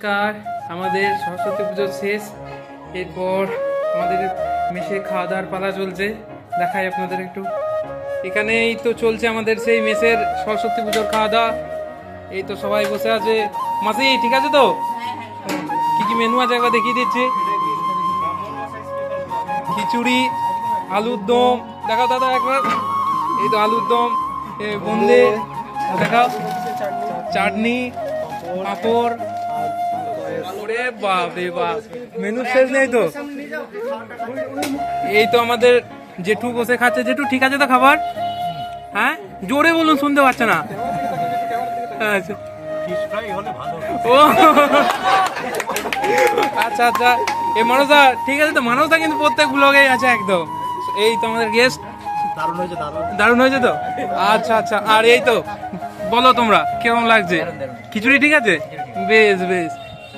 নমস্কার। আমাদের সরস্বতী পুজো শেষ, এরপর আমাদের মেসে খাওয়া দাওয়ার পালা চলছে। দেখাই আপনাদের একটু। এখানেই তো চলছে আমাদের সেই মেসের সরস্বতী পুজোর খাওয়া দাওয়া। এই তো সবাই বসে আছে। মাসি ঠিক আছে তো? কি কি মেনু আছে একবার দেখিয়ে দিচ্ছি। খিচুড়ি, আলুর দম, দেখাও দাদা একবার। এই তো আলুর দম, বোঁদে দেখাও, চাটনি, পাঁপড়। ওরে বাপ রে বাপ, মেনু শেষ নেই তো। এই তো আমাদের জেঠু বসে খাচ্ছে। জেঠু ঠিক আছে তো খাবার? হ্যাঁ জোরে বলুন, শুনতে পাচ্ছে না। আচ্ছা ও আচ্ছা আচ্ছা। এই মানসদা ঠিক আছে তো? মানসদা কিন্তু প্রত্যেক ব্লগেই আছে একদম। এই তো আমাদের গেস্ট। দারুণ হয়েছে তো? আচ্ছা আচ্ছা। আর এই তো বলো তোমরা কেমন লাগছে? খিচুড়ি ঠিক আছে? বেশ বেশ।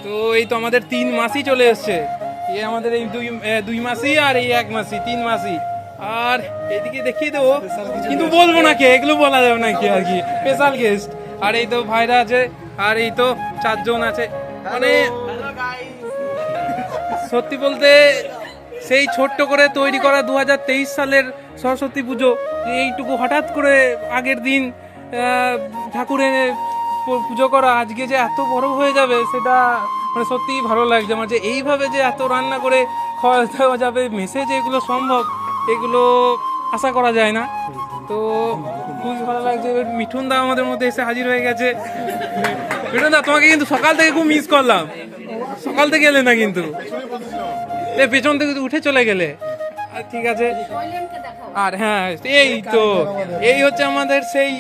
তো এই তো আমাদের 3 মাসই চলে এসছে। এই আমাদের এই দুই মাসি আর এই 1 মাসি, 3 মাসি। আর এদিকে দেখিয়ে দেবো, কিন্তু বলবো না কে, এগুলো বলা যাবে না কি আর কি, স্পেশাল গেস্ট। আর এই তো ভাইরা আছে, আর এই তো 4 জন আছে। মানে সত্যি বলতে সেই ছোট্ট করে তৈরি করা 2023 সালের সরস্বতী পুজো, এইটুকু হঠাৎ করে আগের দিন ঠাকুরের পুজো করা, আজকে যে এত বড় হয়ে যাবে সেটা মানে সত্যিই ভালো লাগছে আমার। যে এইভাবে যে এত রান্না করে খাওয়া দেওয়া যাবে মেসে, যে এগুলো সম্ভব, এগুলো আশা করা যায় না। তো খুবই ভালো লাগছে। মিঠুন দা আমাদের মধ্যে এসে হাজির হয়ে গেছে। মিঠুন দা, তোমাকে কিন্তু সকাল থেকে খুব মিস করলাম। সকাল থেকে এলে না কিন্তু, পেছন থেকে উঠে চলে গেলে। ঠিক আছে। আর হ্যাঁ, এই তো এই হচ্ছে আমাদের সেই,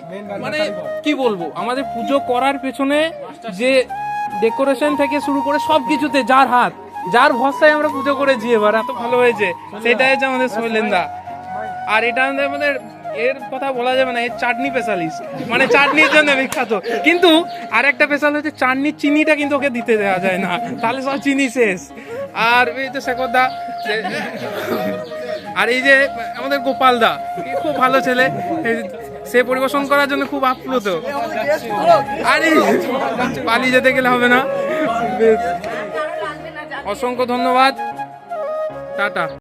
মানে কি বলবো, আমাদের পুজো করার পেছনে যে ডেকোরেশন থেকে শুরু করে সব কিছুতে যার হাত, যার ভরসায় আমরা পুজো করেছি এবার এত ভালো হয়েছে, সেটাই হচ্ছে আমাদের শৈলেন্দা। আর এটা আমাদের এর কথা বলা যাবে না, এর চাটনি স্পেশালিস্ট, মানে চাটনির জন্য বিখ্যাত। কিন্তু আর একটা স্পেশাল হচ্ছে চাটনির চিনিটা কিন্তু ওকে দিতে দেওয়া যায় না, তাহলে সব চিনি শেষ। আর এই তো শেখরদা, আর এই যে আমাদের গোপালদা, খুব ভালো ছেলে, সে পরিবেশন করার জন্য খুব আপ্লুত। আরে পালিয়ে যেতে গেলে হবে না। অসংখ্য ধন্যবাদ, টাটা।